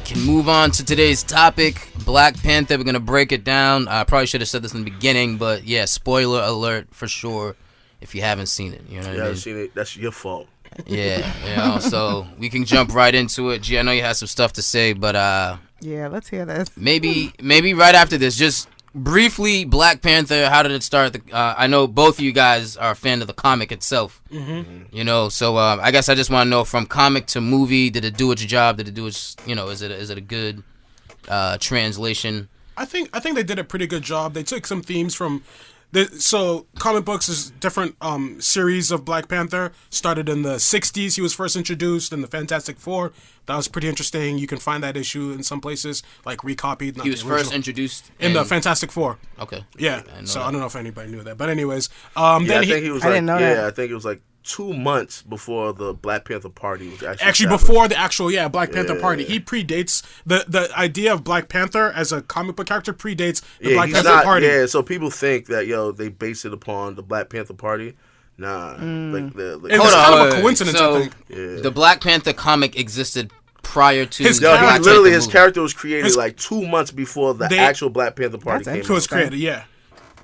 can move on to today's topic, Black Panther. We're going to break it down. I probably should have said this in the beginning, but yeah, spoiler alert for sure if you haven't seen it. You know what I mean? haven't seen it, that's your fault. Yeah, so we can jump right into it. G, I know you have some stuff to say, but yeah, let's hear this. Maybe right after this, just briefly, Black Panther, how did it start? I know both of you guys are a fan of the comic itself. You know, so I guess I just want to know, from comic to movie, did it do its job? Did it do its, is it a good translation? I think they did a pretty good job. They took some themes from so comic books is different series of Black Panther. Started in the 60s. He was first introduced in the Fantastic Four. That was pretty interesting. You can find that issue in some places, like recopied. He was first introduced in the Fantastic Four. Okay. Yeah. So I don't know if anybody knew that, but anyways, I think he was I didn't know that. I think it was like 2 months before the Black Panther Party was actually before the actual Black Panther Party. He predates the idea of Black Panther as a comic book character predates the Black Panther Party. Yeah, so people think that they base it upon the Black Panther Party. Nah, it's kind of a coincidence. So, I think the Black Panther comic existed prior to his character was created like 2 months before the actual Black Panther Party came out. So it's created, yeah.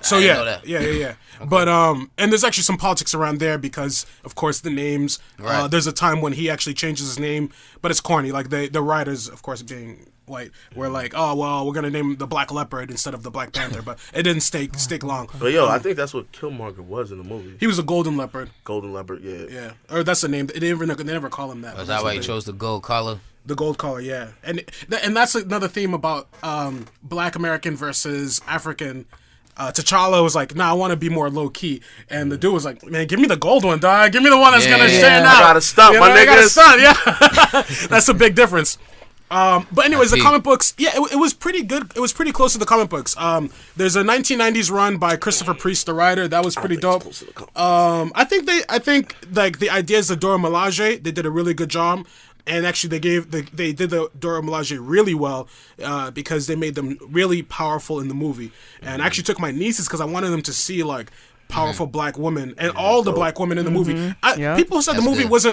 So yeah. Okay. But and there's actually some politics around there because, of course, the names. Right. There's a time when he actually changes his name, but it's corny. Like the writers, of course, being white, were like, oh well, we're gonna name the Black Leopard instead of the Black Panther, but it didn't stick long. But I think that's what Killmonger was in the movie. He was a golden leopard. Golden leopard, yeah. Yeah, or that's the name. They never call him that. Was that why he chose the gold collar? The gold collar, yeah, and that's another theme about Black American versus African. T'Challa was like, nah, I want to be more low key, and the dude was like, man, give me the gold one, dog. Give me the one that's gonna stand out. I gotta stunt, my niggas. I gotta stunt, yeah. That's a big difference. But anyways, the comic books, it was pretty good. It was pretty close to the comic books. There's a 1990s run by Christopher Priest, the writer. That was pretty dope. I think like the ideas of Dora Milaje, they did a really good job. And actually, they did the Dora Milaje really well because they made them really powerful in the movie. And I actually took my nieces because I wanted them to see like powerful black women and all the black women in the movie. People said the movie was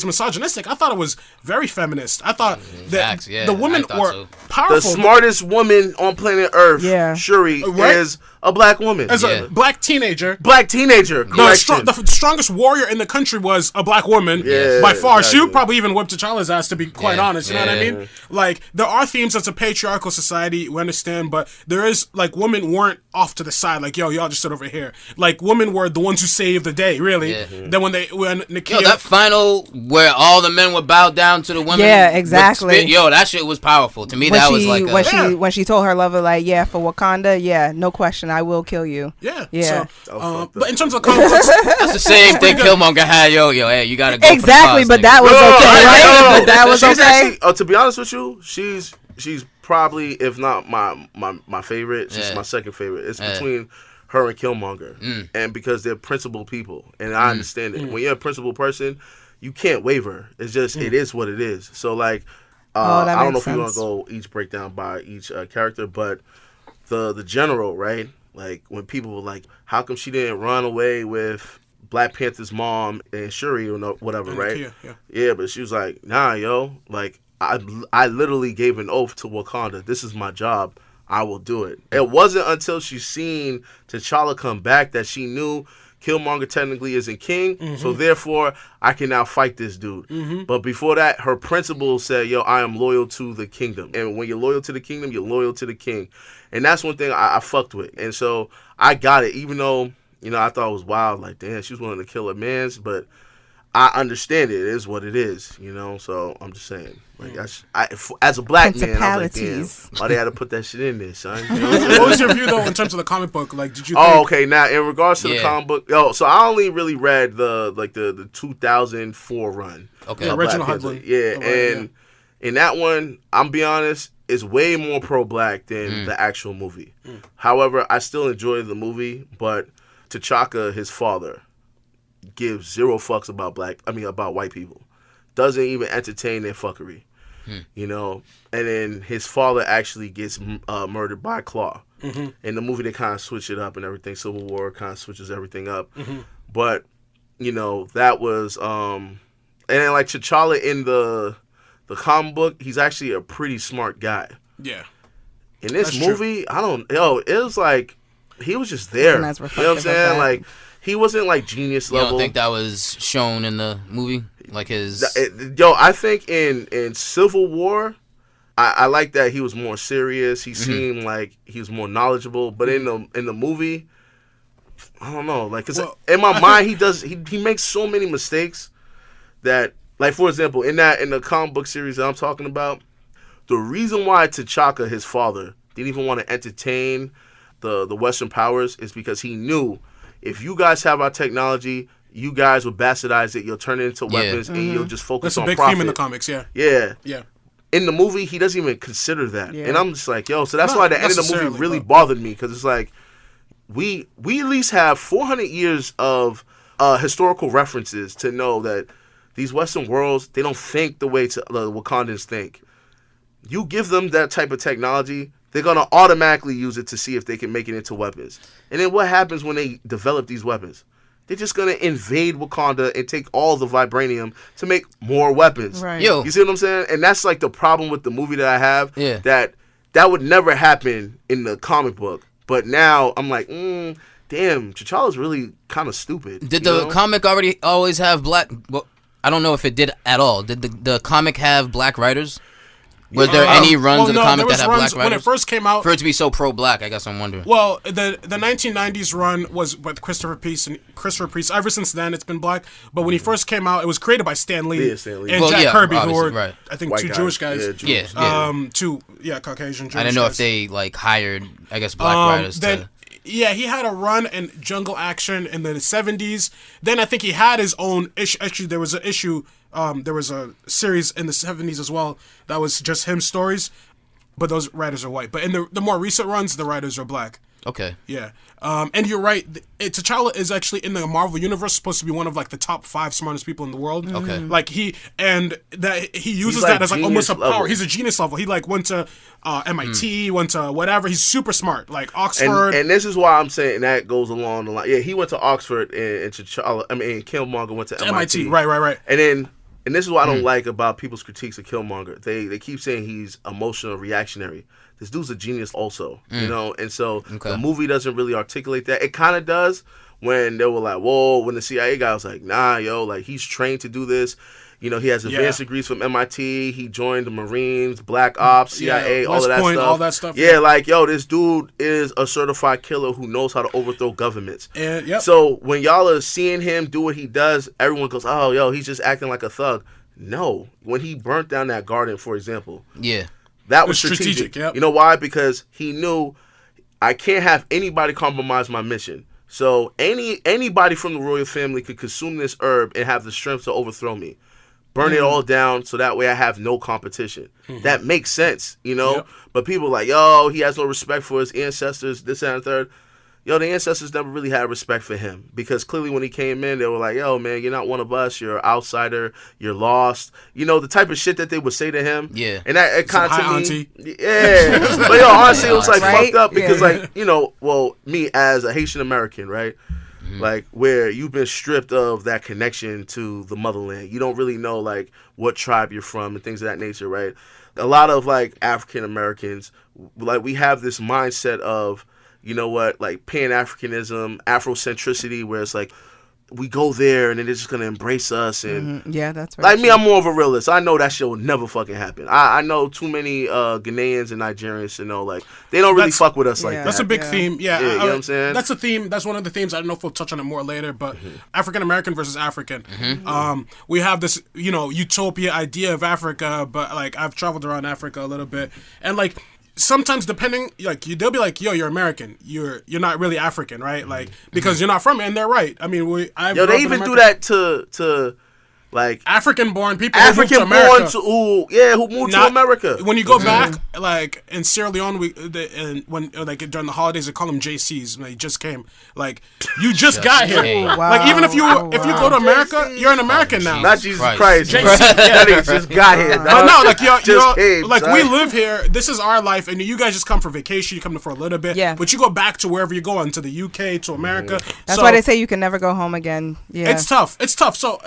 misogynistic. I thought it was very feminist. I thought that the women were powerful. The smartest woman on planet Earth, Shuri, is a black woman. As a black teenager. The strongest warrior in the country was a black woman by far. Exactly. She would probably even whip T'Challa's ass, to be quite honest. You know what I mean? Like, there are themes that's a patriarchal society, we understand, but there is, like, women weren't off to the side, like, y'all just sit over here. Like, women were the ones who saved the day, really. Then when Nakia... that final where all the men would bow down to the women. Yeah, exactly. That shit was powerful. To me, that was like when she told her lover, like, for Wakanda, no question, I will kill you. Yeah. So, but in terms of comic books, that's the same thing Killmonger had. Hey, you gotta go. Exactly, but that was okay, right? But that was okay. Actually, to be honest with you, she's probably, if not my favorite, she's my second favorite. It's between her and Killmonger, and because they're principled people, and I understand it. When you're a principled person, you can't waver. It's just it is what it is. So like, I don't know if you want to go each breakdown by each character, but the general, right? Like, when people were like, how come she didn't run away with Black Panther's mom and Shuri or whatever, right? Yeah, but she was like, nah, like, I literally gave an oath to Wakanda. This is my job. I will do it. It wasn't until she seen T'Challa come back that she knew Killmonger technically isn't king, so therefore I can now fight this dude. But before that, her principle said, I am loyal to the kingdom. And when you're loyal to the kingdom, you're loyal to the king. And that's one thing I fucked with. And so I got it, even though, I thought it was wild. Like, damn, she was willing to kill a man's, but I understand it. It is what it is, So I'm just saying, like, as a black man, I was like, damn, why they had to put that shit in there, son? What was your view though in terms of the comic book? Like, did you? Okay. Now, in regards to the comic book, so I only really read the 2004 run. Okay, the original Hudlin. And in that one, I'm be honest, it's way more pro-black than the actual movie. However, I still enjoy the movie, but T'Chaka, his father, gives zero fucks about white people. Doesn't even entertain their fuckery. And then his father actually gets murdered by Claw. In the movie, they kind of switch it up and everything. Civil War kind of switches everything up. But, that was... and then, like, T'Challa in the the comic book, he's actually a pretty smart guy. Yeah. In this movie, it was like he was just there. You know what I'm saying? Like he wasn't like genius level. You don't think that was shown in the movie? Like his I think in Civil War, I like that he was more serious. He seemed like he was more knowledgeable. But in the movie, I don't know. Like, 'cause in my mind, he makes so many mistakes that, like, for example, in the comic book series that I'm talking about, the reason why T'Challa, his father, didn't even want to entertain the Western powers is because he knew if you guys have our technology, you guys will bastardize it. You'll turn it into weapons, and you'll just focus on profit. That's a big theme in the comics, yeah. Yeah. Yeah. In the movie, he doesn't even consider that. Yeah. And I'm just like, so that's why the end of the movie really bothered me, because it's like, we at least have 400 years of historical references to know that these Western worlds, they don't think the way the Wakandans think. You give them that type of technology, they're going to automatically use it to see if they can make it into weapons. And then what happens when they develop these weapons? They're just going to invade Wakanda and take all the vibranium to make more weapons. Right. You see what I'm saying? And that's like the problem with the movie that I have. Yeah. That would never happen in the comic book. But now I'm like, damn, T'Challa's really kind of stupid. Did the comic always have black... Well, I don't know if it did at all. Did the comic have black writers? Was there any runs of the comic that had black writers? When it first came out, for it to be so pro-black, I guess I'm wondering. Well, the 1990s run was with Christopher Priest. Ever since then, it's been black. But when he first came out, it was created by Stan Lee and Jack Kirby, who were I think white two guys. Jewish guys. Yeah. Two Caucasian Jewish guys. I didn't know if they like hired, I guess, black writers to. Yeah, he had a run in Jungle Action in the 70s. Then I think he had his own issue. Actually, there was an issue. There was a series in the 70s as well that was just him stories, but those writers are white. But in the more recent runs, the writers are black. Okay. Yeah. And you're right. T'Challa is actually in the Marvel universe supposed to be one of like the top 5 smartest people in the world. Okay. Like he uses that as like almost a power. He's a genius level. He like went to MIT, went to whatever. He's super smart, like Oxford. And this is why I'm saying that goes along the line. Yeah, he went to Oxford and T'Challa. I mean, Killmonger went to MIT. Right. And this is what I don't like about people's critiques of Killmonger. They keep saying he's emotional, reactionary. This dude's a genius also, you know? And so the movie doesn't really articulate that. It kind of does when they were like, whoa, when the CIA guy was like, nah, like he's trained to do this. You know, he has advanced degrees from MIT. He joined the Marines, Black Ops, CIA, all of that stuff. Yeah, like, this dude is a certified killer who knows how to overthrow governments. And, So when y'all are seeing him do what he does, everyone goes, oh, he's just acting like a thug. No. When he burnt down that garden, for example. Yeah. That was strategic. Yep. You know why? Because he knew I can't have anybody compromise my mission. So anybody from the royal family could consume this herb and have the strength to overthrow me. Burn it all down so that way I have no competition. That makes sense, you know? Yep. But people are like, he has no respect for his ancestors, this, that, and third. The ancestors never really had respect for him because clearly when he came in, they were like, man, you're not one of us. You're an outsider. You're lost. You know, the type of shit that they would say to him. Yeah. And that kind of to me. Yeah. But honestly, it was like fucked up because me as a Haitian American, right? Like where you've been stripped of that connection to the motherland. You don't really know like what tribe you're from and things of that nature, right? A lot of like African Americans, like we have this mindset of, you know what, like Pan-Africanism, Afrocentricity, where it's like we go there and then they're just gonna embrace us and yeah, that's right. Like me, I'm more of a realist. I know that shit will never fucking happen. I know too many Ghanaians and Nigerians to know like they don't really fuck with us like that. That's a big theme. Yeah, you know what I'm saying? That's a theme. That's one of the themes. I don't know if we'll touch on it more later, but African American versus African. We have this, utopia idea of Africa, but like I've traveled around Africa a little bit, and like. Sometimes depending, like they'll be like, "Yo, you're American. You're not really African, right?" Like because you're not from it, and they're right. I mean, they even do that to like African-born people. African-born who moved to America. When you go back, like in Sierra Leone, when during the holidays, they call them JCs. They just came. Like you just got here. Wow. Like even if you go to America, you're an American now. Not Jesus Christ. JC, that nigga just got here. But no, like you're like we live here. This is our life, and you guys just come for vacation. You come for a little bit. Yeah. But you go back to wherever you're going, to the UK, to America. That's why they say you can never go home again. Yeah. It's tough. So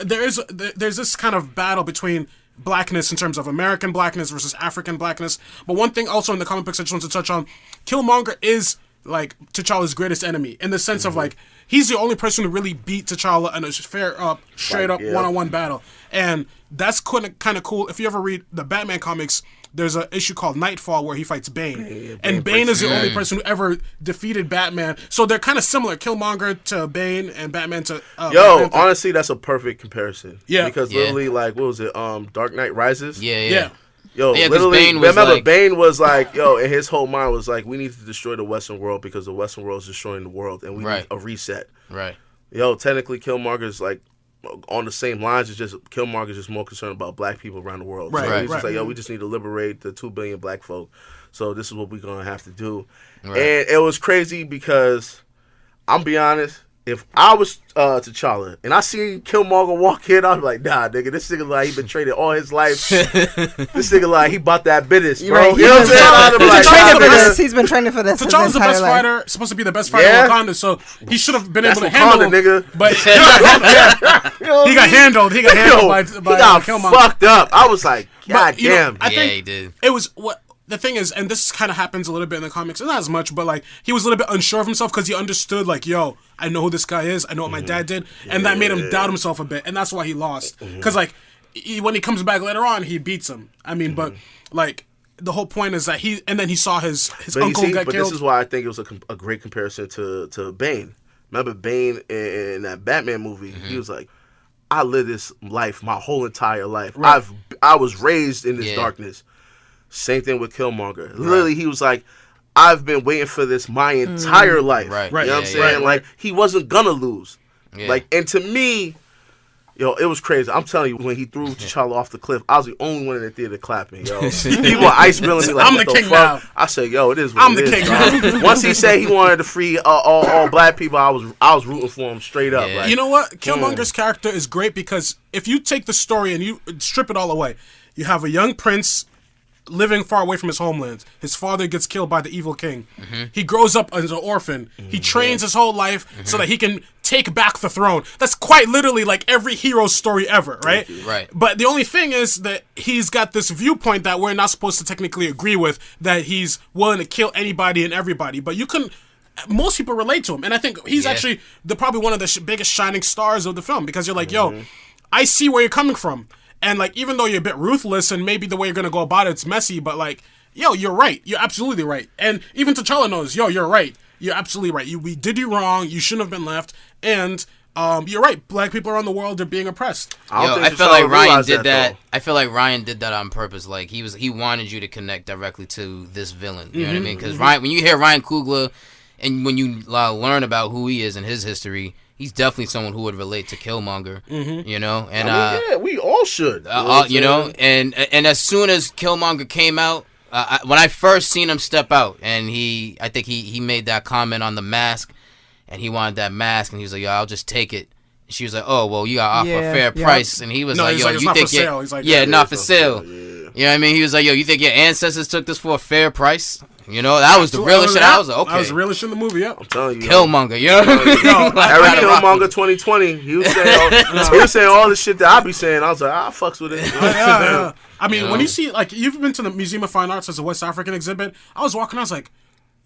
there's this kind of battle between blackness in terms of American blackness versus African blackness. But one thing also in the comic books I just want to touch on, Killmonger is like T'Challa's greatest enemy in the sense of like he's the only person who really beat T'Challa in a straight up one-on-one battle, and that's kind of cool. If you ever read the Batman comics, there's an issue called Nightfall where he fights Bane, and Bane is the only person who ever defeated Batman. So they're kind of similar, Killmonger to Bane and Batman to honestly, that's a perfect comparison. Yeah, because literally, like, what was it? Dark Knight Rises. Yeah. Literally, Bane was Bane was like, and his whole mind was like, we need to destroy the Western world because the Western world is destroying the world, and we need a reset. Right. Technically, Killmonger's like on the same lines. It's just Killmonger's just more concerned about black people around the world. Right. So he's just like, we just need to liberate the 2 billion black folk. So this is what we're gonna have to do. Right. And it was crazy because I'm be honest. If I was T'Challa and I seen Killmonger walk in, I'd be like, nah, nigga, this nigga like he been training all his life. This nigga like he bought that business, bro. Right. You know what I'm saying? He's been training for this. T'Challa's the best fighter, supposed to be the best fighter in Wakanda, so he should have been able to handle nigga. But he got handled. He got handled by Killmonger. Fucked up. I was like, God damn. I think he did. It was what. The thing is, and this kind of happens a little bit in the comics, and not as much, but like he was a little bit unsure of himself because he understood, like, yo, I know who this guy is, I know what my dad did, and that made him doubt himself a bit, and that's why he lost. Because like when he comes back later on, he beats him. I mean, but like the whole point is that he saw his uncle get killed. But this is why I think it was a great comparison to Bane. Remember Bane in that Batman movie? He was like, I lived this life my whole entire life. Right. I was raised in this darkness. Same thing with Killmonger. Right. Literally, he was like, I've been waiting for this my entire life. Right. You know what I'm saying? Like, he wasn't gonna lose. Yeah. Like, and to me, it was crazy. I'm telling you, when he threw T'Challa off the cliff, I was the only one in the theater clapping, yo. People were ice grilling me like, I'm the king now. I said, yo, it is what I'm the king now. Once he said he wanted to free all black people, I was rooting for him straight up. Yeah. Like, you know what? Killmonger's character is great because if you take the story and you strip it all away, you have a young prince living far away from his homeland. His father gets killed by the evil king. He grows up as an orphan. He trains his whole life so that he can take back the throne. That's quite literally like every hero's story ever, right? Right. But the only thing is that he's got this viewpoint that we're not supposed to technically agree with, that he's willing to kill anybody and everybody. But most people relate to him. And I think he's actually probably one of the biggest shining stars of the film, because you're like, yo, I see where you're coming from. And, like, even though you're a bit ruthless and maybe the way you're going to go about it's messy, but, like, yo, you're right. You're absolutely right. And even T'Challa knows, yo, you're right. You're absolutely right. We did you wrong. You shouldn't have been left. And you're right. Black people around the world are being oppressed. I feel like Ryan did that. I feel like Ryan did that on purpose. Like, he wanted you to connect directly to this villain. You know what I mean? Because when you hear Ryan Coogler and when you learn about who he is and his history, he's definitely someone who would relate to Killmonger, you know, and we all should, you know, and as soon as Killmonger came out, when I first seen him step out, and I think he made that comment on the mask, and he wanted that mask, and he was like, yo, I'll just take it. And she was like, oh, well, you got offer a fair price, and he was like, yo, you think not for sale. You know what I mean? He was like, yo, you think your ancestors took this for a fair price? You know, that was the realest shit. I was like, okay. That was the realest shit in the movie, yeah. I'm telling you. Killmonger, you know what I mean? Eric Killmonger 2020. He was saying all the shit that I be saying. I was like, I fucks with it. Yeah. I mean, when you see, like, you've been to the Museum of Fine Arts as a West African exhibit. I was walking, I was like,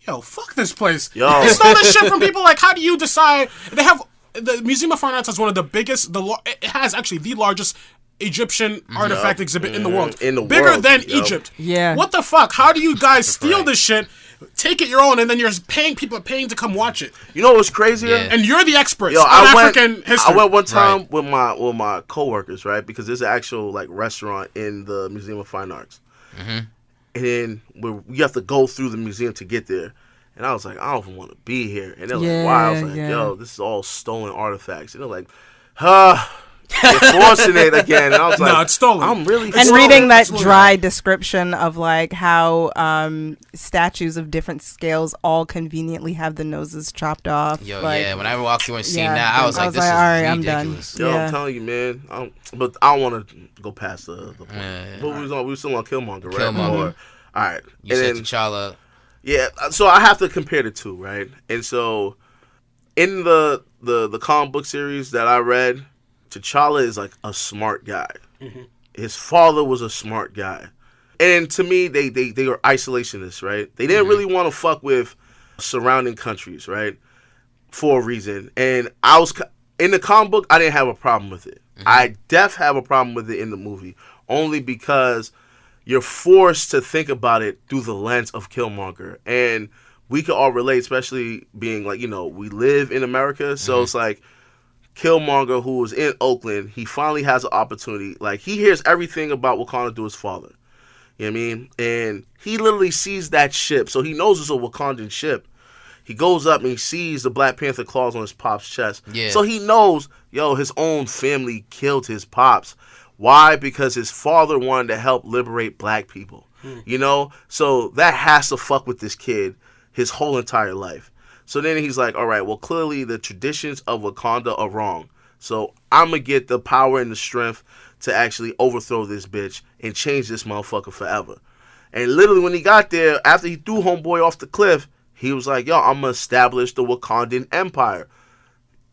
yo, fuck this place. Yo. They stole this shit from people. Like, how do you decide? They have, the Museum of Fine Arts has one of the biggest, it has actually the largest Egyptian artifact exhibit in the world. Bigger than Egypt. Yeah. What the fuck? How do you guys steal this shit, take it your own, and then you're paying people to come watch it? You know what's crazier? Yeah. And you're the experts on African history. I went one time with my coworkers, right? Because there's an actual like restaurant in the Museum of Fine Arts. And then you have to go through the museum to get there. And I was like, I don't even want to be here. And they're like, why? I was like, yo, this is all stolen artifacts. And they're like, you're forcing it again. And I was like, no, it's stolen. I'm really and stolen. reading that dry description of like how statues of different scales all conveniently have the noses chopped off. Yo, like, when I walked through and seen that, I was like, this is all right, ridiculous. I'm done. I'm telling you, man. But I don't want to go past the point. But we were still on Killmonger, right? Killmonger. All right. You said T'Challa. Yeah, so I have to compare the two, right? And so in the comic book series that I read, T'Challa is like a smart guy. his father was a smart guy. And to me, they were isolationists, right? They didn't really want to fuck with surrounding countries, right? For a reason. And I was, in the comic book, I didn't have a problem with it. I have a problem with it in the movie. Only because you're forced to think about it through the lens of Killmonger. And we can all relate, especially being like, we live in America. So it's like, Killmonger, who was in Oakland, he finally has an opportunity. Like, he hears everything about Wakanda to his father. You know what I mean? And he literally sees that ship. So he knows it's a Wakandan ship. He goes up and he sees the Black Panther claws on his pop's chest. Yeah. So he knows, his own family killed his pops. Why? Because his father wanted to help liberate black people. So that has to fuck with this kid his whole entire life. So then he's like, all right, well, clearly the traditions of Wakanda are wrong. So I'm going to get the power and the strength to actually overthrow this bitch and change this motherfucker forever. And literally when he got there, after he threw homeboy off the cliff, he was like, I'm going to establish the Wakandan Empire.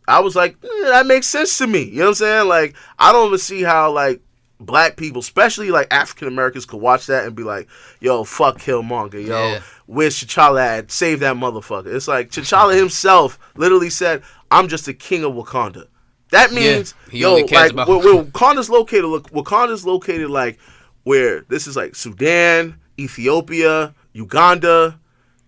I was like, that makes sense to me. You know what I'm saying? Like, I don't even see how, like, black people, especially, like, African Americans could watch that and be like, fuck Killmonger, where's T'Challa at? Save that motherfucker. It's like, T'Challa himself literally said, I'm just the king of Wakanda. That means, where Wakanda's located, Wakanda's located, like, where this is, like, Sudan, Ethiopia, Uganda,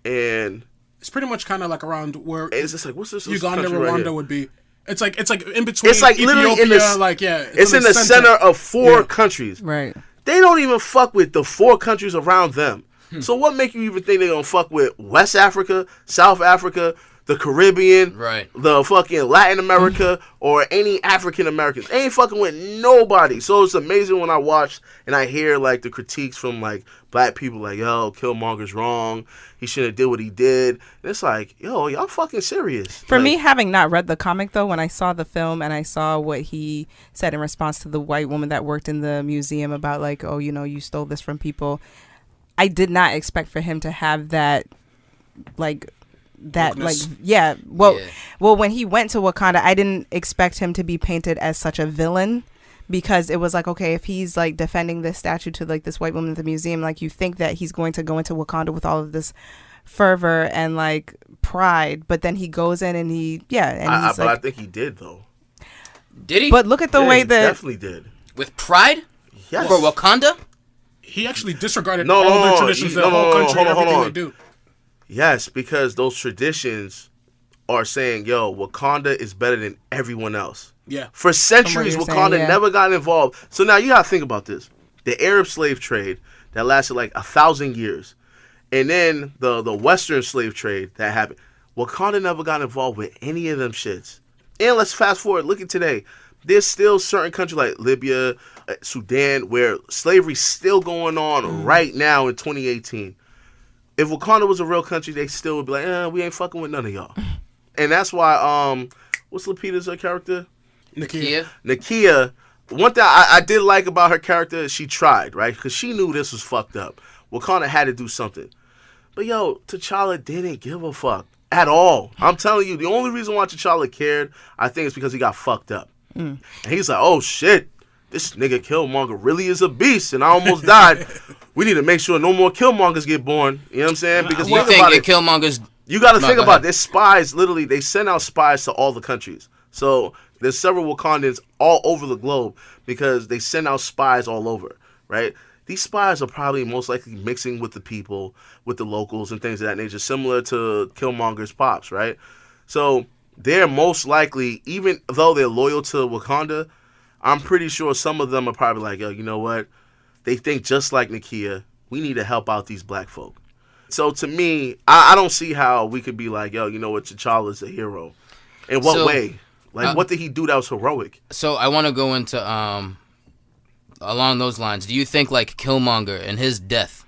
and... It's pretty much kind of like around where... It's just like, what's this Uganda, Rwanda right would be. It's like in between. It's like Ethiopia, literally in the, it's in the center of 4 countries. Right. They don't even fuck with the 4 countries around them. So what make you even think they're gonna fuck with West Africa, South Africa, the Caribbean, right, the fucking Latin America, or any African Americans? They ain't fucking with nobody. So it's amazing when I watch and I hear like the critiques from like black people like, Killmonger's wrong. He shouldn't have did what he did. And it's like, y'all fucking serious. For like, me, having not read the comic, though, when I saw the film and I saw what he said in response to the white woman that worked in the museum about, like, you stole this from people, I did not expect for him to have that, like, well, when he went to Wakanda, I didn't expect him to be painted as such a villain. Because it was like, okay, if he's like defending this statue to like this white woman at the museum, like you think that he's going to go into Wakanda with all of this fervor and like pride, but then he goes in and but I think he did though. Did he? But look at the way that definitely did with pride. Yes. For Wakanda. He actually disregarded all the traditions of the whole country and everything they do. Yes, because those traditions are saying, Wakanda is better than everyone else. Yeah. For centuries, Wakanda never got involved. So now you gotta think about this. The Arab slave trade that lasted like 1,000 years. And then the Western slave trade that happened. Wakanda never got involved with any of them shits. And let's fast forward, look at today. There's still certain countries like Libya, Sudan, where slavery's still going on right now in 2018. If Wakanda was a real country, they still would be like, we ain't fucking with none of y'all. And that's why, what's Lupita's character? Nakia. One thing I did like about her character is she tried, right? Because she knew this was fucked up. Wakanda had to do something. But T'Challa didn't give a fuck at all. I'm telling you, the only reason why T'Challa cared, I think, is because he got fucked up. And he's like, oh shit, this nigga Killmonger really is a beast, and I almost died. We need to make sure no more Killmongers get born. You know what I'm saying? Because you think Killmongers... You got to think about it. There's spies, literally, they send out spies to all the countries. So there's several Wakandans all over the globe because they send out spies all over, right? These spies are probably most likely mixing with the people, with the locals and things of that nature, similar to Killmonger's pops, right? So they're most likely, even though they're loyal to Wakanda, I'm pretty sure some of them are probably like, you know what? They think just like Nakia, we need to help out these black folk. So to me, I don't see how we could be like, you know what, T'Challa's a hero. In what way? Like, what did he do that was heroic? So I want to go into, along those lines, do you think, like, Killmonger and his death,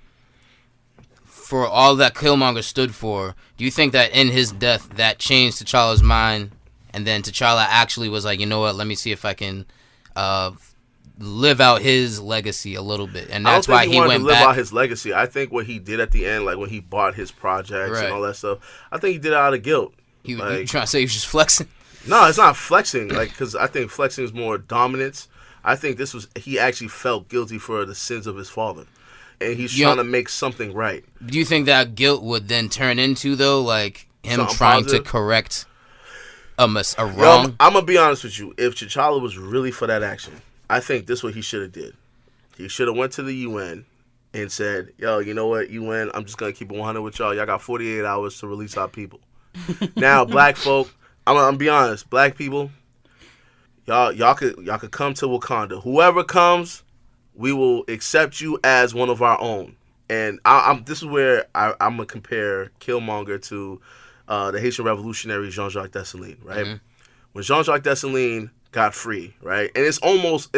for all that Killmonger stood for, do you think that in his death that changed T'Challa's mind, and then T'Challa actually was like, you know what, let me see if I can live out his legacy a little bit, and that's why he went back. I don't think he wanted to live out his legacy. I think what he did at the end, like when he bought his projects and all that stuff, I think he did it out of guilt. You trying to say he was just flexing? No, it's not flexing. Like, because I think flexing is more dominance. I think he actually felt guilty for the sins of his father, and he's trying to make something right. Do you think that guilt would then turn into, though, like him Something trying positive? to correct a wrong? Yo, I'm gonna be honest with you. If T'Challa was really for that action, I think this is what he should have did. He should have went to the UN and said, "Yo, you know what, UN? I'm just gonna keep it 100 with y'all. Y'all got 48 hours to release our people." Now, black folk, I'm gonna be honest. Black people, y'all could come to Wakanda. Whoever comes, we will accept you as one of our own. And this is where I'm gonna compare Killmonger to the Haitian revolutionary Jean-Jacques Dessalines, right? Mm-hmm. When Jean-Jacques Dessalines got free, right? And it's almost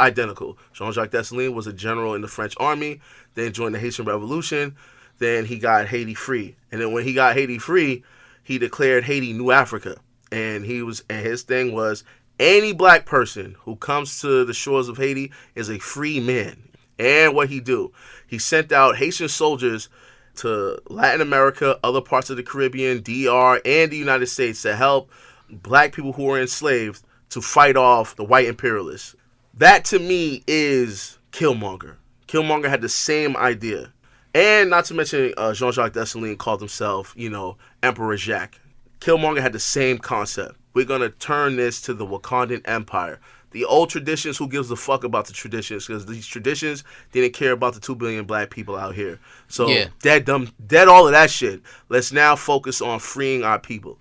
identical. Jean-Jacques Dessalines was a general in the French army, then joined the Haitian Revolution, then he got Haiti free. And then when he got Haiti free, he declared Haiti New Africa. And his thing was, any black person who comes to the shores of Haiti is a free man. And what he do? He sent out Haitian soldiers to Latin America, other parts of the Caribbean, DR, and the United States to help black people who were enslaved to fight off the white imperialists. That, to me, is Killmonger. Killmonger had the same idea. And not to mention, Jean-Jacques Dessalines called himself, Emperor Jacques. Killmonger had the same concept. We're going to turn this to the Wakandan Empire. The old traditions, who gives a fuck about the traditions? Because these traditions didn't care about the 2 billion black people out here. So, dead all of that shit. Let's now focus on freeing our people.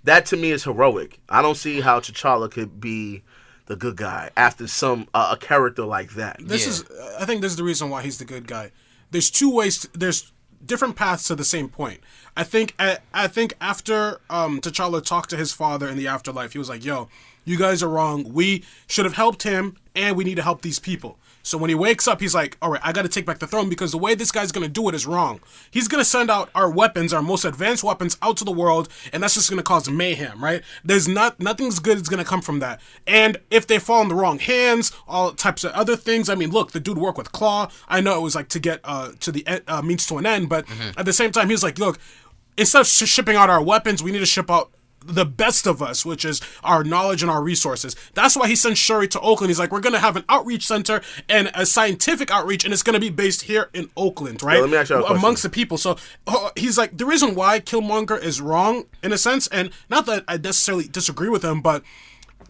That, to me, is heroic. I don't see how T'Challa could be the good guy after a character like that. I think this is the reason why he's the good guy. There's two ways. There's different paths to the same point. I think after T'Challa talked to his father in the afterlife, he was like, "Yo, you guys are wrong. We should have helped him, and we need to help these people." So when he wakes up, he's like, all right, I got to take back the throne, because the way this guy's going to do it is wrong. He's going to send out our weapons, our most advanced weapons, out to the world, and that's just going to cause mayhem, right? Nothing's good is going to come from that. And if they fall in the wrong hands, all types of other things. I mean, look, the dude worked with Claw. I know it was like to get to the means to an end, but at the same time, he was like, look, instead of shipping out our weapons, we need to ship out the best of us, which is our knowledge and our resources. That's why he sent Shuri to Oakland. He's like, we're going to have an outreach center and a scientific outreach, and it's going to be based here in Oakland, right? Yeah, let me ask you a question. Amongst the people. So he's like, the reason why Killmonger is wrong, in a sense, and not that I necessarily disagree with him, but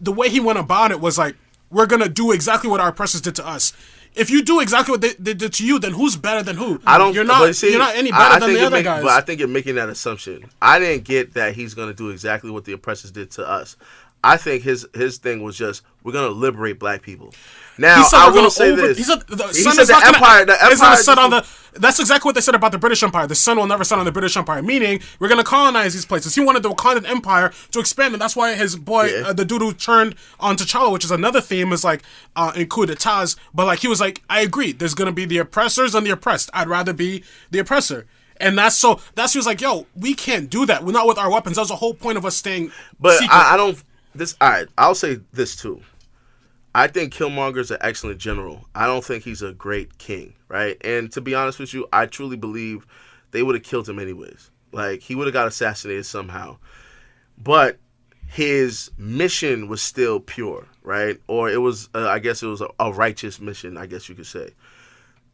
the way he went about it was like, we're going to do exactly what our oppressors did to us. If you do exactly what they did to you, then who's better than who? You're not any better than the other guys. But I think you're making that assumption. I didn't get that he's going to do exactly what the oppressors did to us. I think his thing was just, we're going to liberate black people. Now, I will say this. He said the empire is going to set on the... That's exactly what they said about the British Empire. The sun will never set on the British Empire, meaning we're going to colonize these places. He wanted the Wakandan Empire to expand, and that's why his boy, the dude who turned on T'Challa, which is another theme, is like in coup d'etats. But like he was like, I agree. There's going to be the oppressors and the oppressed. I'd rather be the oppressor. And he was like, yo, we can't do that. We're not with our weapons. That was the whole point of us staying secret. I don't... All right, I'll say this too. I think Killmonger's an excellent general. I don't think he's a great king, right? And to be honest with you, I truly believe they would have killed him anyways. Like, he would have got assassinated somehow. But his mission was still pure, right? Or it was, I guess it was a righteous mission, I guess you could say.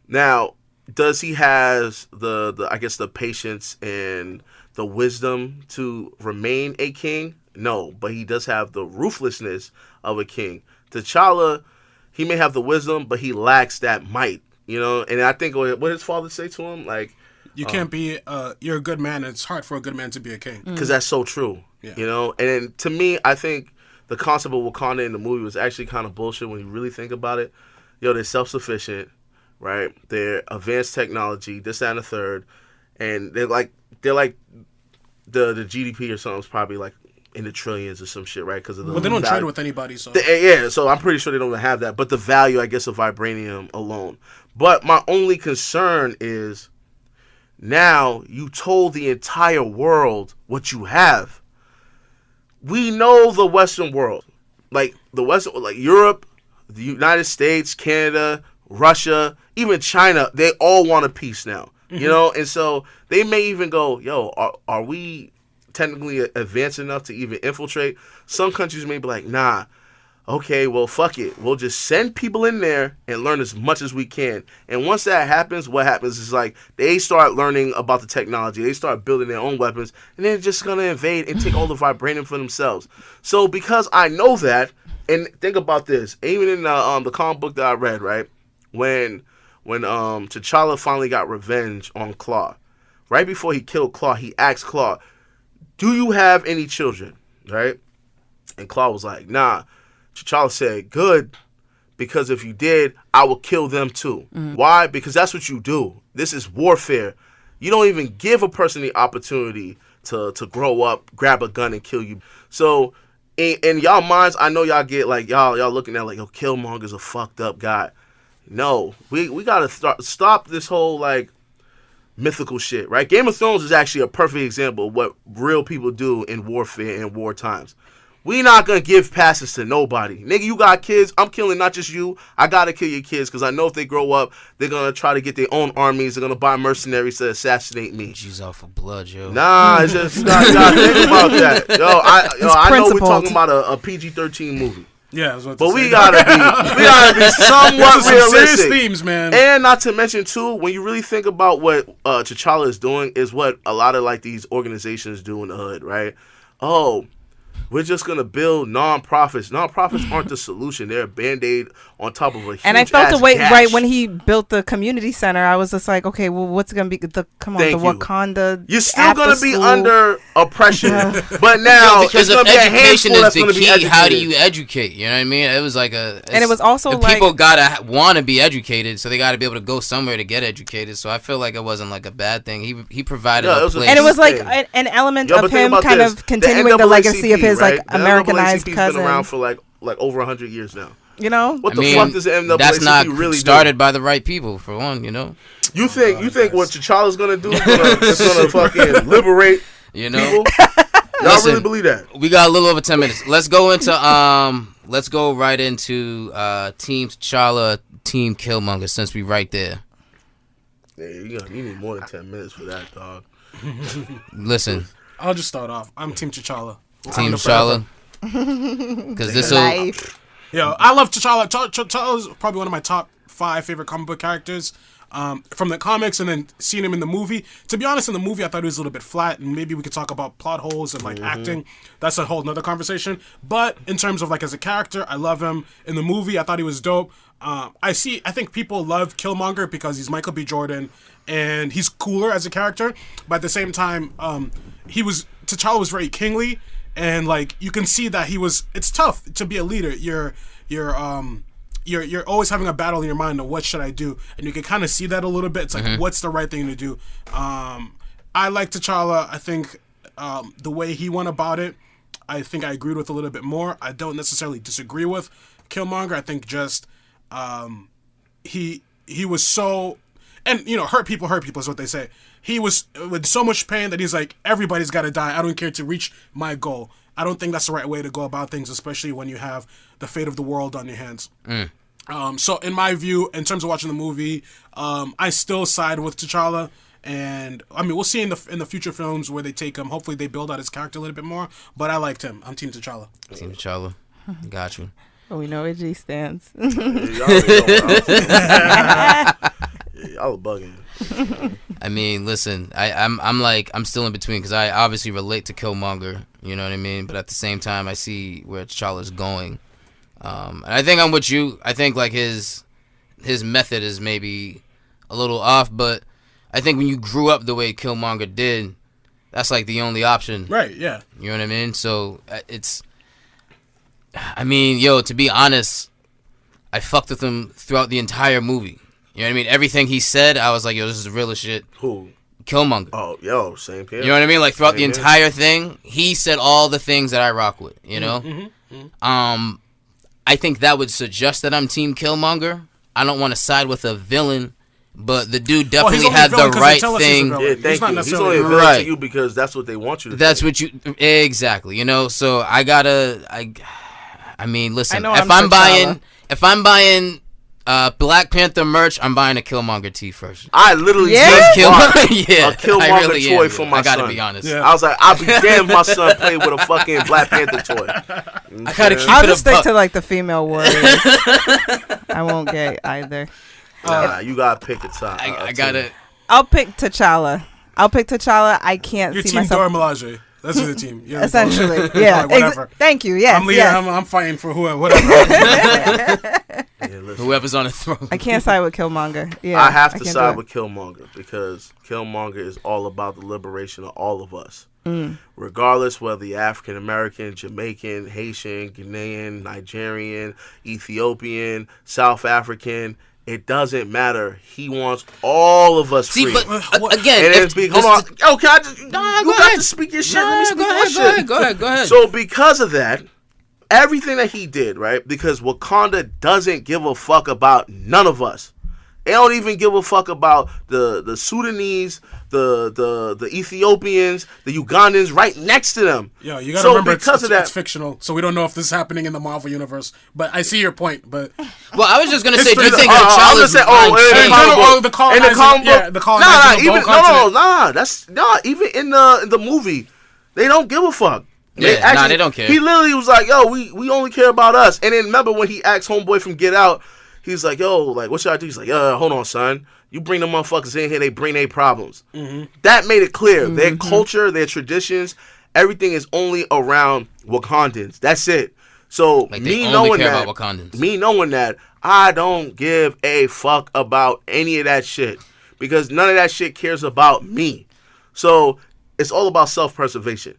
Now, does he have the patience and the wisdom to remain a king? No, but he does have the ruthlessness of a king. T'Challa, he may have the wisdom, but he lacks that might, And I think what his father say to him, like, you can't be, you're a good man. It's hard for a good man to be a king. Because that's so true, And then, to me, I think the concept of Wakanda in the movie was actually kind of bullshit when you really think about it. They're self-sufficient, right? They're advanced technology, this, that, and the third, and they're like the GDP or something is probably like in the trillions or some shit, right? Because of the they don't trade with anybody, so so I'm pretty sure they don't have that. But the value, I guess, of vibranium alone. But my only concern is now you told the entire world what you have. We know the Western world, like Europe, the United States, Canada, Russia, even China. They all want a peace now, and so they may even go, yo, are we technically advanced enough to even infiltrate? Some countries may be like, nah, okay, well, fuck it. We'll just send people in there and learn as much as we can. And once that happens, what happens is like they start learning about the technology. They start building their own weapons, and they're just gonna invade and take all the vibranium for themselves. So because I know that, and think about this, even in the comic book that I read, right, when T'Challa finally got revenge on Claw, right before he killed Claw, he asked Claw, "Do you have any children?" Right, and Claw was like, "Nah." T'Challa said, "Good, because if you did, I will kill them too." Why? Because that's what you do. This is warfare. You don't even give a person the opportunity to grow up, grab a gun, and kill you. So, in y'all minds, I know y'all get like y'all looking at like, "Oh, Killmonger's a fucked up guy." No, we gotta stop this whole like mythical shit, right? Game of Thrones is actually a perfect example of what real people do in warfare and war times. We not gonna give passes to nobody. Nigga, you got kids, I'm killing not just you. I gotta kill your kids because I know if they grow up, they're gonna try to get their own armies. They're gonna buy mercenaries to assassinate me. She's off for blood, yo. Nah, it's just, you gotta think about that. I know we're talking about a PG-13 movie. Yeah, but we gotta be somewhat realistic. Serious themes, man. And not to mention too, when you really think about what T'Challa is doing, is what a lot of like these organizations do in the hood, right? Oh, we're just gonna build non-profits. Non-profits aren't the solution. They're a band-aid on top of a huge And I felt the way gash. right when he built the community center. I was just like, okay, well, what's gonna be the Wakanda? You're still gonna be school. under oppression, but now because it's if gonna be a education handful is that's the gonna be key, educated. how do you educate? You know what I mean? It was like and it was also the like people gotta want to be educated, so they gotta be able to go somewhere to get educated. So I feel like it wasn't like a bad thing. He provided a place, and it was like an element of him kind of continuing the legacy of his like Americanized cousin. Been around for like over 100 years now. You know, what the fuck does the NAACP that's not really started do? by the right people, for one. You know, you think what T'Challa's gonna do is gonna fucking liberate people? Y'all really believe that? We got a little over 10 minutes. Let's go into let's go right into Team T'Challa, Team Killmonger, since we right there. Yeah, you need more than 10 minutes for that, dog. Listen, I'll just start off. I'm Team T'Challa. Team T'Challa. Because this will. Yo, I love T'Challa. T'Challa is probably one of my top 5 favorite comic book characters from the comics, and then seeing him in the movie. To be honest, in the movie, I thought he was a little bit flat, and maybe we could talk about plot holes and like acting. That's a whole nother conversation. But in terms of like as a character, I love him. In the movie, I thought he was dope. I think people love Killmonger because he's Michael B. Jordan, and he's cooler as a character. But at the same time, T'Challa was very kingly. And like you can see that it's tough to be a leader. You're always having a battle in your mind of what should I do, and you can kind of see that a little bit. It's like what's the right thing to do. I like T'Challa. I think the way he went about it, I think I agreed with a little bit more. I don't necessarily disagree with Killmonger. I think just he was so, and hurt people is what they say. He was with so much pain that he's like, everybody's got to die. I don't care to reach my goal. I don't think that's the right way to go about things, especially when you have the fate of the world on your hands. So in my view, in terms of watching the movie, I still side with T'Challa. And I mean, we'll see in the future films where they take him. Hopefully they build out his character a little bit more. But I liked him. I'm Team T'Challa. Team T'Challa. Got you. Well, we know where G stands. Y'all are bugging. I mean, listen, I'm still in between because I obviously relate to Killmonger, you know what I mean? But at the same time, I see where T'Challa's going. And I think I'm with you. I think like his method is maybe a little off, but I think when you grew up the way Killmonger did, that's like the only option. Right, yeah. You know what I mean? So to be honest, I fucked with him throughout the entire movie. You know what I mean? Everything he said, I was like, yo, this is the realest shit. Who? Killmonger. Oh, yo, same here. You know what I mean? Like, throughout the entire thing, he said all the things that I rock with, you know? I think that would suggest that I'm Team Killmonger. I don't want to side with a villain, but the dude definitely had the right thing. Yeah, thank you. He's only a villain to you because that's what they want you to That's think. what you... Exactly, you know? So, I mean, listen, if I'm buying Black Panther merch. I'm buying a Killmonger tee first. I literally Yeah? just bought Yeah, a Killmonger I really toy am, for yeah. my I gotta son. be honest. Yeah. I was like, I'll be damned if my son played with a fucking Black Panther toy. I gotta keep I'll it just a stick buck. to like the female warriors. I won't get either. Nah, you gotta pick a top. I gotta. I'll pick T'Challa. I can't Your see team myself. Dora Milaje. That's your team. Yeah, Essentially, yeah. Like, whatever. Thank you. Yes, I'm Leah. yes. I'm fighting for whoever. Whatever. Whoever's on the throne. I can't side with Killmonger. Yeah, I have to can't side do it. with Killmonger because Killmonger is all about the liberation of all of us. Regardless whether you're African American, Jamaican, Haitian, Ghanaian, Nigerian, Ethiopian, South African, it doesn't matter. He wants all of us free. See, but again, And if, it's hold on. Oh, can I just? No, you go got ahead. to speak your shit. No, Let me speak my shit. Go ahead. So because of that, everything that he did, right? Because Wakanda doesn't give a fuck about none of us. They don't even give a fuck about the Sudanese, the Ethiopians, the Ugandans right next to them. Yo, you gotta remember because of that, it's fictional, so we don't know if this is happening in the Marvel universe. But I see your point. But well, I was just gonna say, do you think I'm gonna T'Challa's say, mind in changed? the comic book. the In the comic book, the colonizing of the whole continent. even in the movie, they don't give a fuck. Yeah, they don't care. He literally was like, "Yo, we only care about us." And then remember when he asked Homeboy from Get Out, he's like, "Yo, like, what should I do?" He's like, hold on, son. You bring the motherfuckers in here, they bring their problems." That made it clear. Their culture, their traditions, everything is only around Wakandans. That's it. So Like, me they only knowing care that, about Wakandans. me knowing that, I don't give a fuck about any of that shit because none of that shit cares about me. So it's all about self-preservation.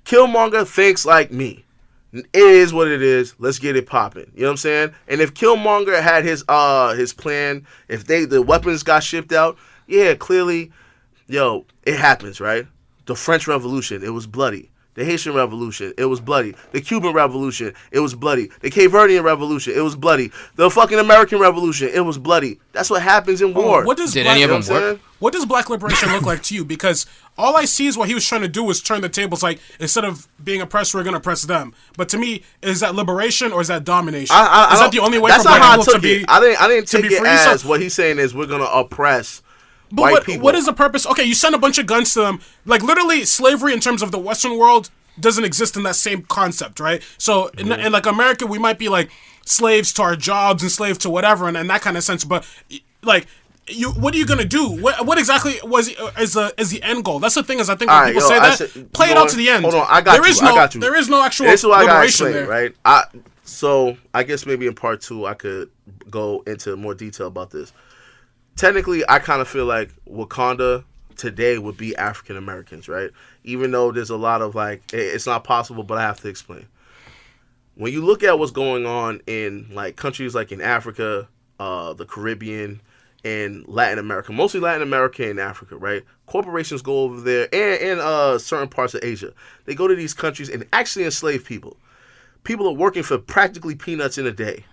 Killmonger thinks like me. It is what it is. Let's get it popping. You know what I'm saying? And if Killmonger had his plan, if the weapons got shipped out, yeah, clearly, it happens, right? The French Revolution, it was bloody. The Haitian Revolution, it was bloody. The Cuban Revolution, it was bloody. The Cape Verdean Revolution, it was bloody. The fucking American Revolution, it was bloody. That's what happens in war. What does Did Black, any of You know them what I'm work? saying? What does Black liberation look like to you? Because all I see is what he was trying to do was turn the tables. Like, instead of being oppressed, we're gonna oppress them. But to me, is that liberation or is that domination? Is that the only way for that's not Black how I people to took be? it. I didn't to take be it free? as So- what he's saying is we're gonna oppress But white people. what is the purpose? Okay, you send a bunch of guns to them. Like, literally, slavery in terms of the Western world doesn't exist in that same concept, right? So, in like America, we might be like slaves to our jobs and slaves to whatever, and that kind of sense. But like, what are you gonna do? What exactly is the end goal? That's the thing. Is I think when people say that, play it out to the end. Hold on, I got you. There is no actual This is what I gotta liberation explain, there. right? So I guess maybe in part 2 I could go into more detail about this. Technically, I kind of feel like Wakanda today would be African Americans, right? Even though there's a lot of like, it's not possible, but I have to explain. When you look at what's going on in like countries like in Africa, the Caribbean, and Latin America, mostly Latin America and Africa, right? Corporations go over there and certain parts of Asia. They go to these countries and actually enslave people. People are working for practically peanuts in a day.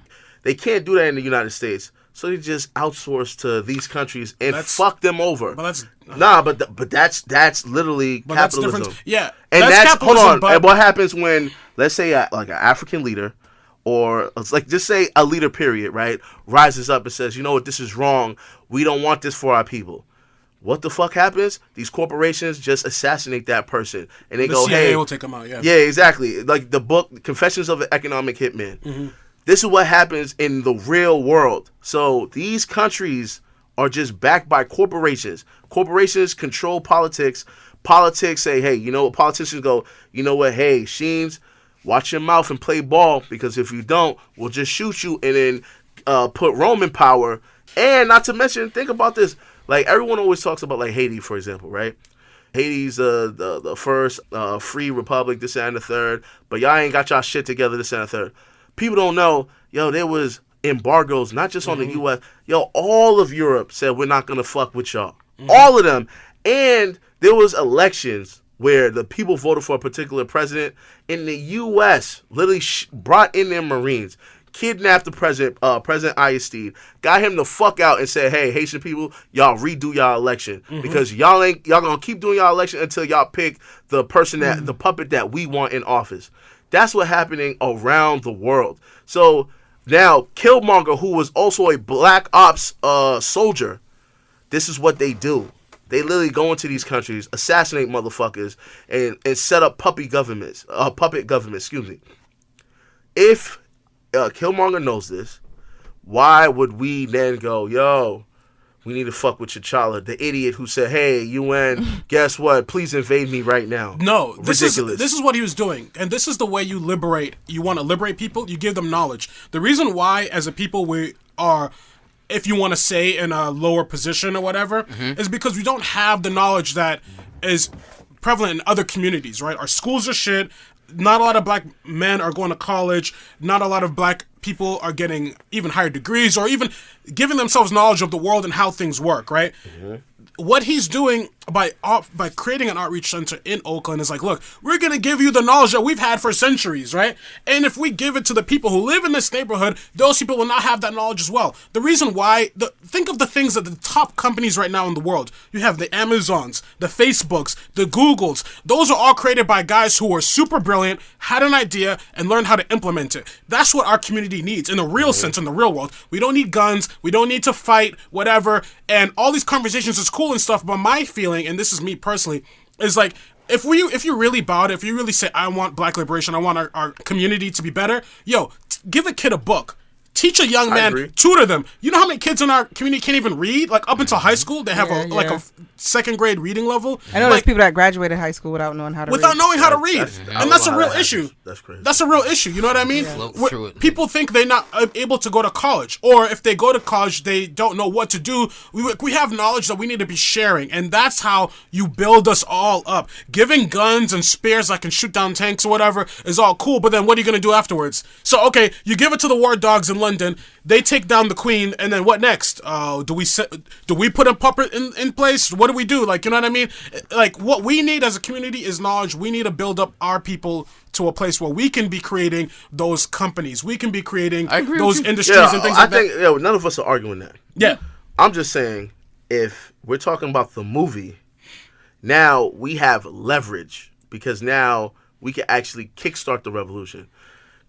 They can't do that in the United States. So they just outsource to these countries and fuck them over. But that's but that's literally but that's capitalism. different. Yeah, And that's hold capitalism, on. but- And what happens when, let's say, like an African leader, or it's like just say a leader, period, right, rises up and says, you know what, this is wrong. We don't want this for our people. What the fuck happens? These corporations just assassinate that person, and they the go, CIA hey, will take them out. Yeah. yeah, exactly. Like the book Confessions of an Economic Hitman. This is what happens in the real world. So these countries are just backed by corporations. Corporations control politics. Politics say, hey, you know what? Politicians go, you know what? Hey, Sheens, watch your mouth and play ball, because if you don't, we'll just shoot you and then put Rome in power. And not to mention, think about this. Like, everyone always talks about, like, Haiti, for example, right? Haiti's the first free republic, this and the third. But y'all ain't got y'all shit together, this and the third. People don't know, there was embargoes, not just on the U.S. All of Europe said, we're not going to fuck with y'all. All of them. And there was elections where the people voted for a particular president. And the U.S. literally brought in their Marines, kidnapped the president, President Aristide, got him the fuck out and said, hey, Haitian people, y'all redo y'all election. Because y'all going to keep doing y'all election until y'all pick the person the puppet that we want in office. That's what's happening around the world. So Now, Killmonger, who was also a Black Ops soldier, this is what they do. They literally go into these countries, assassinate motherfuckers, and set up puppet governments. Excuse me. If Killmonger knows this, why would we then go, yo, we need to fuck with T'Challa, the idiot who said, hey, UN, guess what? Please invade me right now. No, ridiculous. This is what he was doing. And this is the way you liberate. You want to liberate people, you give them knowledge. The reason why, as a people, we are, if you want to say, in a lower position or whatever, is because we don't have the knowledge that is prevalent in other communities, right? Our schools are shit. Not a lot of black men are going to college. Not a lot of black people are getting even higher degrees or even giving themselves knowledge of the world and how things work, right? What he's doing by creating an outreach center in Oakland is like, look, we're going to give you the knowledge that we've had for centuries, right? And if we give it to the people who live in this neighborhood, those people will not have that knowledge as well. The reason why, think of the things that the top companies right now in the world, you have the Amazons, the Facebooks, the Googles, those are all created by guys who are super brilliant, had an idea, and learned how to implement it. That's what our community needs in the real sense, in the real world. We don't need guns, we don't need to fight, whatever, and all these conversations is cool and stuff, but my feeling, and this is me personally, is like, if you really bow it, if you really say, I want black liberation, I want our community to be better, give a kid a book. Teach a young man, tutor them. You know how many kids in our community can't even read? Like, up until high school, they have a second grade reading level. I know there's people that graduated high school without knowing how to read. And that's a real issue. That's crazy. That's a real issue, you know what I mean? Yeah. People think they're not able to go to college. Or if they go to college, they don't know what to do. We have knowledge that we need to be sharing. And that's how you build us all up. Giving guns and spears that can shoot down tanks or whatever is all cool, but then what are you going to do afterwards? So, okay, you give it to the war dogs in London, they take down the queen, and then what next? Do we put a puppet in place? What do we do? Like, you know what I mean? Like, what we need as a community is knowledge. We need to build up our people to a place where we can be creating those companies. We can be creating those industries and things like that. I think none of us are arguing that. Yeah. I'm just saying, if we're talking about the movie, now we have leverage because now we can actually kickstart the revolution.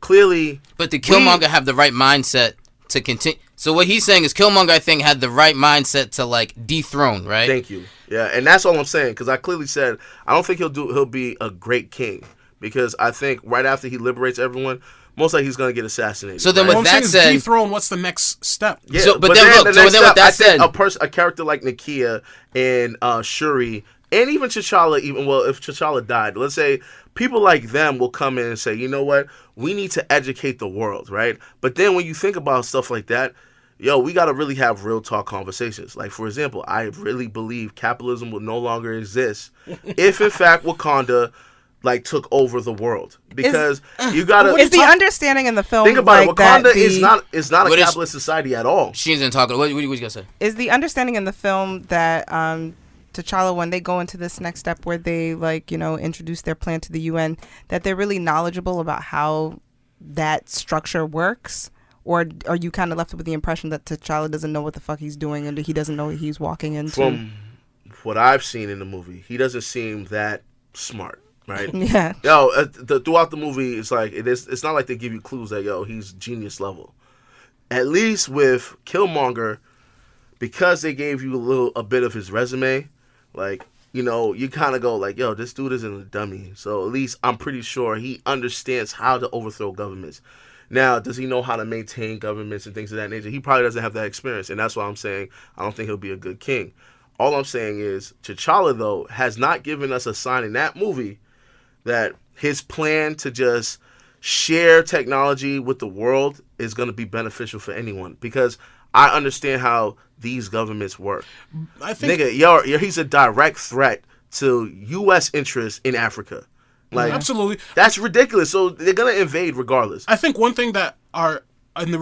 Clearly, but did Killmonger have the right mindset to continue? So what he's saying is Killmonger, I think, had the right mindset to like dethrone, right? Thank you. Yeah, and that's all I'm saying because I clearly said I don't think he'll be a great king because I think right after he liberates everyone, most likely he's gonna get assassinated. So then, with that said, dethrone. What's the next step? Yeah, so, but then with that said, a character like Nakia and Shuri. And even T'Challa, if T'Challa died, let's say people like them will come in and say, you know what, we need to educate the world, right? But then when you think about stuff like that, we got to really have real talk conversations. Like, for example, I really believe capitalism will no longer exist if, in fact, Wakanda took over the world because you gotta. Is the understanding in the film? Think about it. Wakanda is not a capitalist society at all. She didn't talk. What you gonna say? Is the understanding in the film that T'Challa, when they go into this next step where they introduce their plan to the UN, that they're really knowledgeable about how that structure works? Or are you kind of left with the impression that T'Challa doesn't know what the fuck he's doing and he doesn't know what he's walking into? From what I've seen in the movie, he doesn't seem that smart, right? Yeah. Throughout the movie, it's not like they give you clues that he's genius level. At least with Killmonger, because they gave you a bit of his resume, you kind of go this dude isn't a dummy. So at least I'm pretty sure he understands how to overthrow governments. Now, does he know how to maintain governments and things of that nature? He probably doesn't have that experience, and that's why I'm saying I don't think he'll be a good king. All I'm saying is T'Challa, though, has not given us a sign in that movie that his plan to just share technology with the world is going to be beneficial for anyone, because I understand how these governments work. I think, he's a direct threat to U.S. interests in Africa. Absolutely, that's ridiculous. So they're gonna invade regardless. I think one thing that one of the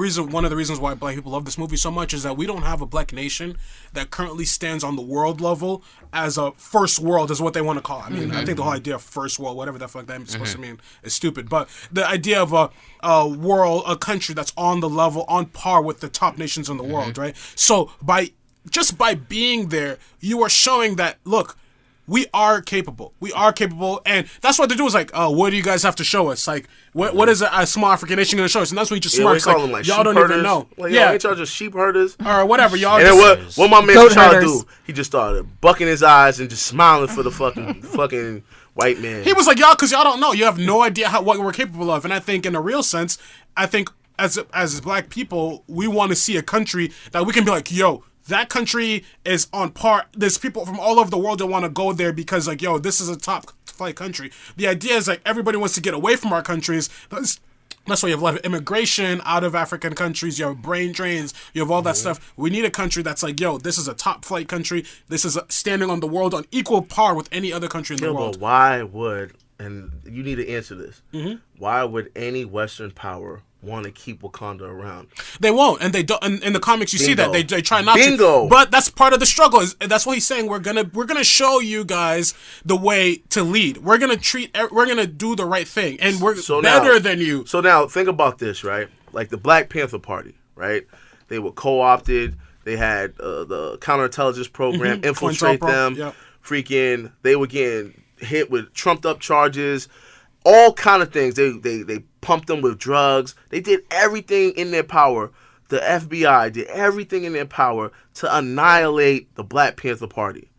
reasons why black people love this movie so much is that we don't have a black nation that currently stands on the world level as a first world, is what they want to call it. I mean, I think the whole idea of first world, whatever the fuck that's supposed to mean, is stupid. But the idea of a country that's on the level, on par with the top nations in the world, right? So by being there, you are showing that, look, we are capable. We are capable, and that's what they do. Is like, what do you guys have to show us? Like, what is a small African nation going to show us? And that's when he just smirks. We call them like y'all sheep don't herders. even know. Like, ain't y'all just sheep herders or whatever? Y'all. And just, then what my man was trying to do? He just started bucking his eyes and just smiling for the fucking white man. He was like, y'all, because y'all don't know. You have no idea what we're capable of. And I think, in a real sense, as black people, we want to see a country that we can be like, yo, that country is on par. There's people from all over the world that want to go there because, like, yo, this is a top flight country. The idea is, like, everybody wants to get away from our countries. That's why you have a lot of immigration out of African countries. You have brain drains. You have all that stuff. We need a country that's like, yo, this is a top flight country. This is standing on the world on equal par with any other country in the world. But why would, and you need to answer this, why would any Western power want to keep Wakanda around? They won't, and they don't. And in the comics, you see that they try not to. But that's part of the struggle. That's what he's saying. We're gonna show you guys the way to lead. We're gonna do the right thing, and we're better than you. So now think about this, right? Like the Black Panther Party, right? They were co-opted. They had the counterintelligence program infiltrate them. Yep. Freaking, they were getting hit with trumped up charges. All kind of things. They pumped them with drugs. They did everything in their power. The FBI did everything in their power to annihilate the Black Panther Party.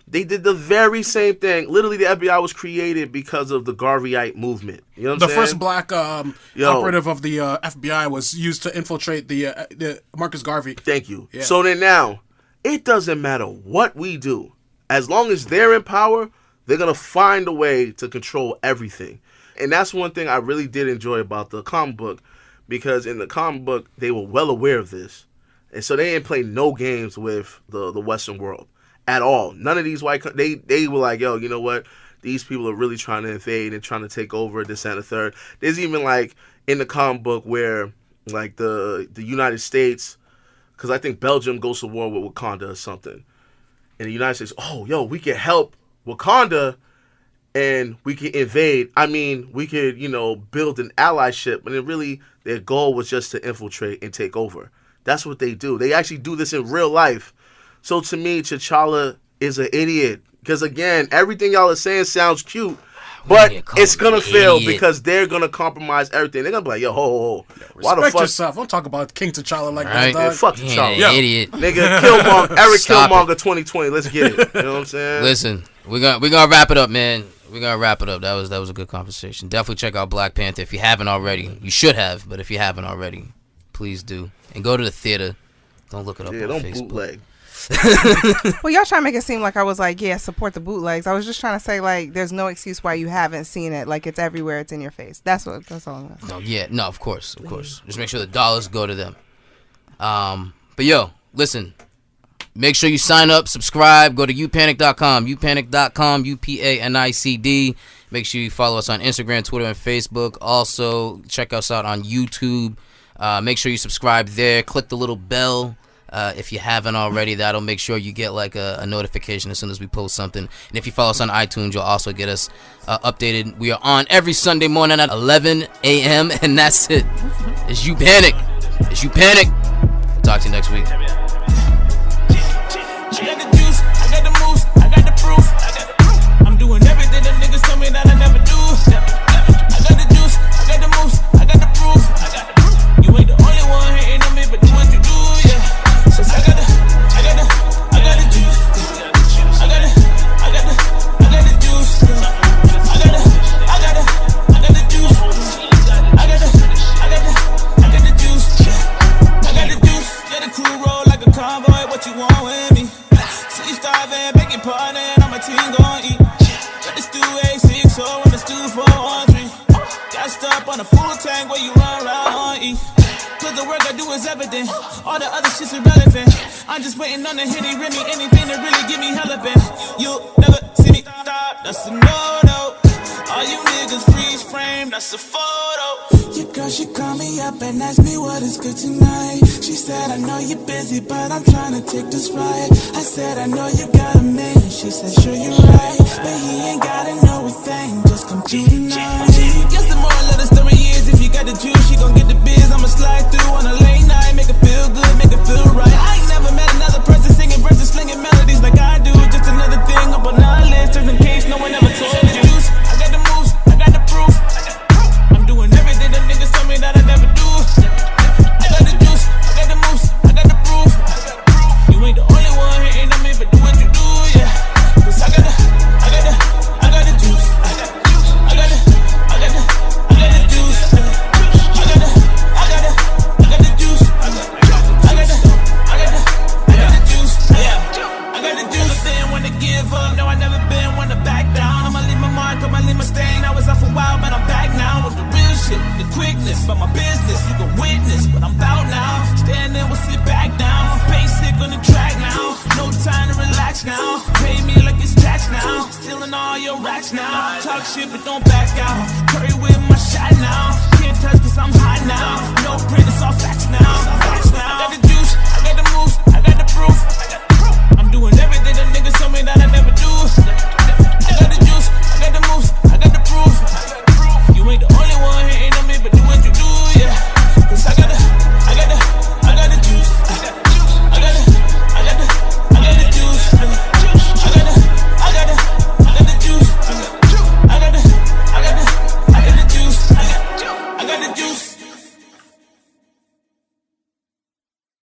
They did the very same thing. Literally, the FBI was created because of the Garveyite movement. You know what I'm saying? The first black operative of the FBI was used to infiltrate the Marcus Garvey. Thank you. Yeah. So then now, it doesn't matter what we do. As long as they're in power, they're going to find a way to control everything. And that's one thing I really did enjoy about the comic book, because in the comic book, they were well aware of this. And so they didn't play no games with the Western world at all. None of these white, they were like, yo, you know what? These people are really trying to invade and trying to take over this and the third. There's even like in the comic book where like the United States, because I think Belgium goes to war with Wakanda or something. And the United States, oh, yo, we can help Wakanda and we could invade. I mean, we could, build an allyship. And then really their goal was just to infiltrate and take over. That's what they do. They actually do this in real life. So to me, T'Challa is an idiot. Because again, everything y'all are saying sounds cute. But it's going to fail because they're going to compromise everything. They're going to be like, yo, ho. Why the fuck? Yourself. Don't talk about King T'Challa like that, dog. Man, fuck T'Challa. Idiot. Nigga, Eric Killmonger 2020. Let's get it. You know what I'm saying? Listen, we're gonna wrap it up, man. We're going to wrap it up. That was a good conversation. Definitely check out Black Panther if you haven't already. You should have, but if you haven't already, please do. And go to the theater. Don't look it up on Facebook. Bootleg. Well, y'all trying to make it seem like I was like, yeah, support the bootlegs. I was just trying to say, like, there's no excuse why you haven't seen it. Like, it's everywhere. It's in your face. That's all I'm saying. No, of course. Just make sure the dollars go to them. But yo, listen. Make sure you sign up, subscribe, go to upanicd.com, upanicd.com, UPANICD. Make sure you follow us on Instagram, Twitter, and Facebook. Also, check us out on YouTube. Make sure you subscribe there. Click the little bell. If you haven't already, that'll make sure you get like a notification as soon as we post something. And if you follow us on iTunes, you'll also get us updated. We are on every Sunday morning at 11 a.m. and that's it. It's You Panic. It's You Panic. We'll talk to you next week. I got the juice, I got the moves, I got the proof. I'm doing everything them niggas tell me that I never do. I got the juice, I got the moves, I got the proof. You ain't the only one hating on me, but do what you do, yeah. Cause I got the juice. I got the juice. I got the juice. I got the juice. I got the juice. I got the juice. Let the crew roll like a convoy. What you want with me? See you starving, begging pardon. All my team gon' eat. Got the stew A6, so when the stew 413. Got stuck on a full tank where you run around on E. Cause the work I do is evident. All the other shit's irrelevant. I'm just waiting on the Henny Remy. Anything to really give me hella bent. You'll never see me stop. That's a no-no. All you niggas freeze frame. That's a photo. Your girl, she called me up and asked me what is good tonight. She said, I know you're busy, but I'm trying to take this ride. I said, I know you got a man. She said, sure you're right, but he ain't gotta know a thing. Just come through tonight. Guess the moral of the story is, if you got the juice, she gon' get the biz. I'ma slide through on a late night, make it feel good, make it feel right. I ain't never met another person singing verses, slinging melodies like I do. Just another thing up on our list. witness, but I'm bout now. Stand there, we'll sit back down. Basic on the track now. No time to relax now. Pay me like it's tax now. Stealing all your racks now. Talk shit, but don't back out. Curry with my shot now. Can't touch cause I'm hot now. No